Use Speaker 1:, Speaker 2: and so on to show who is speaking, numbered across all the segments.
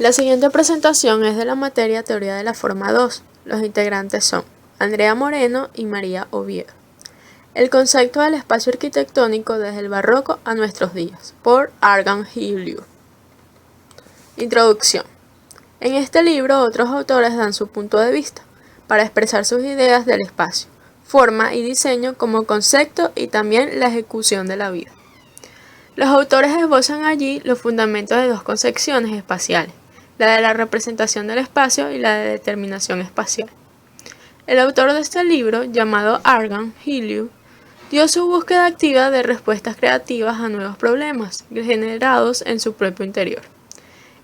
Speaker 1: La siguiente presentación es de la materia Teoría de la Forma 2. Los integrantes son Andrea Moreno y María Oviedo. El concepto del espacio arquitectónico desde el barroco a nuestros días, por Argan y Liu. Introducción. En este libro otros autores dan su punto de vista para expresar sus ideas del espacio, forma y diseño como concepto y también la ejecución de la vida. Los autores esbozan allí los fundamentos de dos concepciones espaciales, la de la representación del espacio y la de determinación espacial. El autor de este libro, llamado Argan y Liu, dio su búsqueda activa de respuestas creativas a nuevos problemas generados en su propio interior.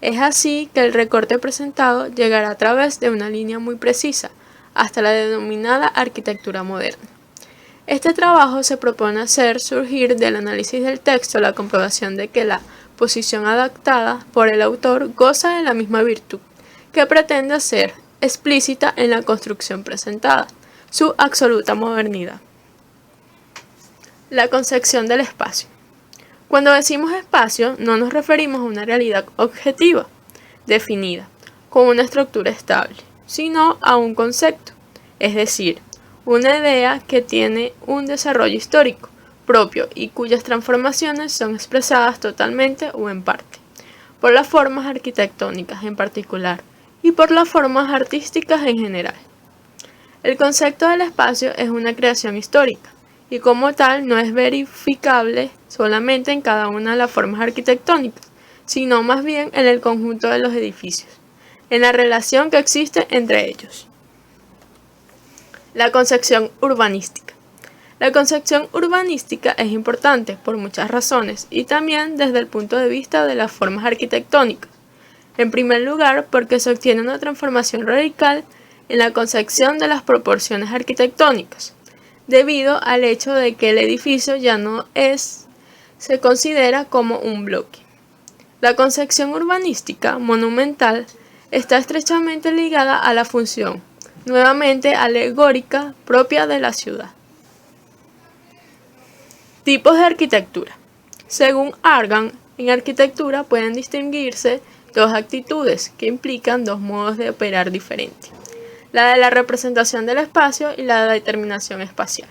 Speaker 1: Es así que el recorte presentado llegará a través de una línea muy precisa, hasta la denominada arquitectura moderna. Este trabajo se propone hacer surgir del análisis del texto la comprobación de que la posición adaptada por el autor goza de la misma virtud que pretende ser explícita en la construcción presentada, su absoluta modernidad. La concepción del espacio. Cuando decimos espacio, no nos referimos a una realidad objetiva, definida, con una estructura estable, sino a un concepto, es decir, una idea que tiene un desarrollo histórico propio y cuyas transformaciones son expresadas totalmente o en parte, por las formas arquitectónicas en particular y por las formas artísticas en general. El concepto del espacio es una creación histórica, y como tal no es verificable solamente en cada una de las formas arquitectónicas, sino más bien en el conjunto de los edificios, en la relación que existe entre ellos. La concepción urbanística. La concepción urbanística es importante por muchas razones y también desde el punto de vista de las formas arquitectónicas. En primer lugar, porque se obtiene una transformación radical en la concepción de las proporciones arquitectónicas, debido al hecho de que el edificio ya no se considera como un bloque. La concepción urbanística monumental está estrechamente ligada a la función, nuevamente alegórica, propia de la ciudad. Tipos de arquitectura. Según Argan, en arquitectura pueden distinguirse dos actitudes que implican dos modos de operar diferentes: la de la representación del espacio y la de la determinación espacial.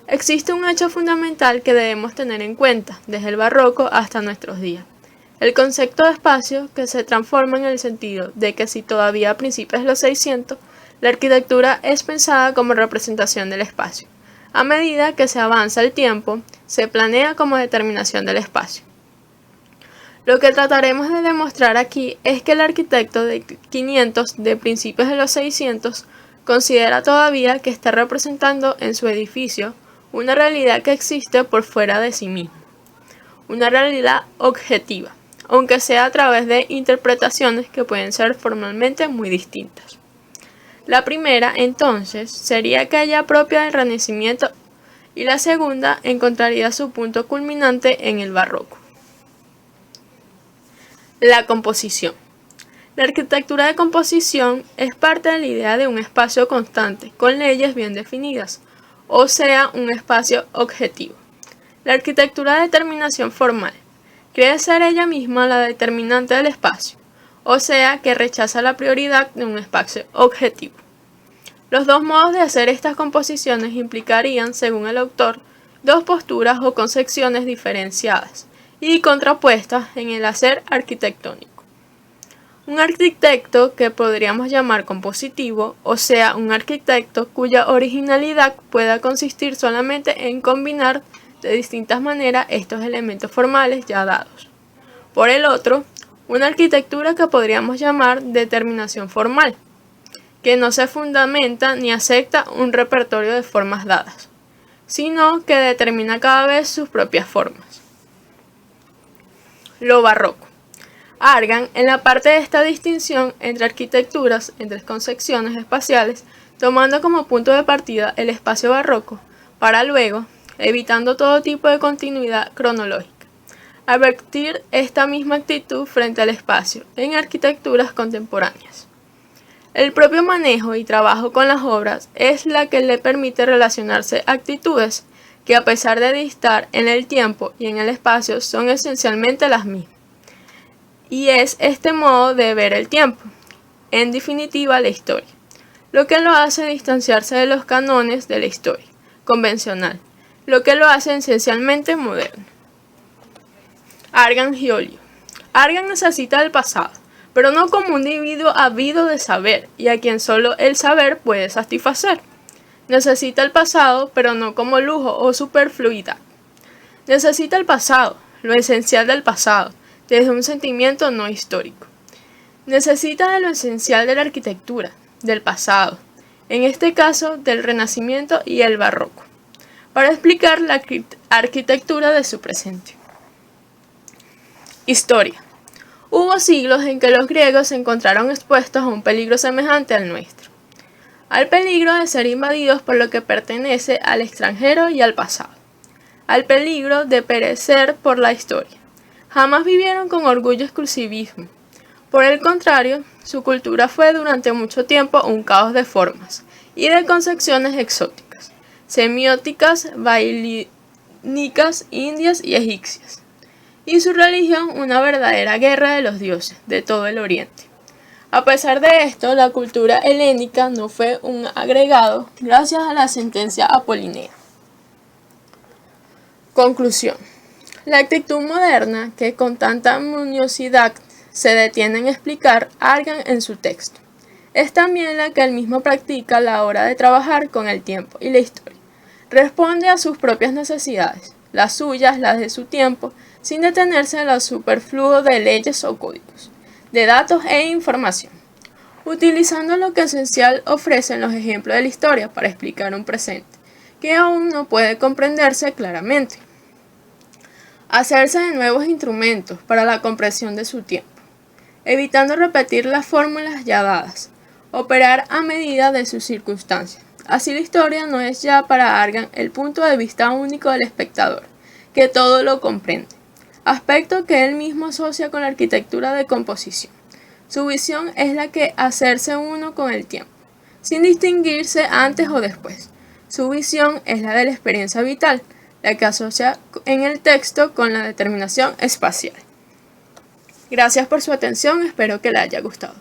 Speaker 1: Existe un hecho fundamental que debemos tener en cuenta desde el barroco hasta nuestros días: el concepto de espacio, que se transforma en el sentido de que si todavía a principios de los 600, la arquitectura es pensada como representación del espacio. A medida que se avanza el tiempo, se planea como determinación del espacio. Lo que trataremos de demostrar aquí es que el arquitecto de 500 de principios de los 600 considera todavía que está representando en su edificio una realidad que existe por fuera de sí mismo, una realidad objetiva, aunque sea a través de interpretaciones que pueden ser formalmente muy distintas. La primera, entonces, sería aquella propia del Renacimiento y la segunda encontraría su punto culminante en el barroco. La composición. La arquitectura de composición es parte de la idea de un espacio constante, con leyes bien definidas, o sea, un espacio objetivo. La arquitectura de determinación formal cree ser ella misma la determinante del espacio, o sea, que rechaza la prioridad de un espacio objetivo. Los dos modos de hacer estas composiciones implicarían, según el autor, dos posturas o concepciones diferenciadas y contrapuestas en el hacer arquitectónico. Un arquitecto que podríamos llamar compositivo, o sea, un arquitecto cuya originalidad pueda consistir solamente en combinar de distintas maneras estos elementos formales ya dados. Por el otro, una arquitectura que podríamos llamar determinación formal, que no se fundamenta ni acepta un repertorio de formas dadas, sino que determina cada vez sus propias formas. Lo barroco. Argan, en la parte de esta distinción entre arquitecturas, entre concepciones espaciales, tomando como punto de partida el espacio barroco, para luego, evitando todo tipo de continuidad cronológica, advertir esta misma actitud frente al espacio en arquitecturas contemporáneas. El propio manejo y trabajo con las obras es la que le permite relacionarse actitudes que, a pesar de distar en el tiempo y en el espacio, son esencialmente las mismas, y es este modo de ver el tiempo, en definitiva la historia, lo que lo hace distanciarse de los cánones de la historia convencional, lo que lo hace esencialmente moderno. Argan Giolio. Argan necesita del pasado, pero no como un individuo ávido de saber y a quien solo el saber puede satisfacer. Necesita el pasado, pero no como lujo o superfluidad. Necesita el pasado, lo esencial del pasado, desde un sentimiento no histórico. Necesita de lo esencial de la arquitectura, del pasado, en este caso del Renacimiento y el Barroco, para explicar la arquitectura de su presente. Historia. Hubo siglos en que los griegos se encontraron expuestos a un peligro semejante al nuestro, al peligro de ser invadidos por lo que pertenece al extranjero y al pasado, al peligro de perecer por la historia. Jamás vivieron con orgullo exclusivismo. Por el contrario, su cultura fue durante mucho tiempo un caos de formas y de concepciones exóticas, semióticas, babilónicas, indias y egipcias, y su religión una verdadera guerra de los dioses de todo el Oriente. A pesar de esto, la cultura helénica no fue un agregado gracias a la sentencia apolínea. Conclusión. La actitud moderna, que con tanta minuciosidad se detiene en explicar Argan en su texto, es también la que él mismo practica a la hora de trabajar con el tiempo y la historia. Responde a sus propias necesidades, las suyas, las de su tiempo, sin detenerse en lo superfluo de leyes o códigos, de datos e información, utilizando lo que esencial ofrecen los ejemplos de la historia para explicar un presente que aún no puede comprenderse claramente. Hacerse de nuevos instrumentos para la comprensión de su tiempo, evitando repetir las fórmulas ya dadas, operar a medida de sus circunstancias. Así la historia no es ya para Argan el punto de vista único del espectador, que todo lo comprende, aspecto que él mismo asocia con la arquitectura de composición. Su visión es la que hacerse uno con el tiempo, sin distinguirse antes o después. Su visión es la de la experiencia vital, la que asocia en el texto con la determinación espacial. Gracias por su atención, espero que le haya gustado.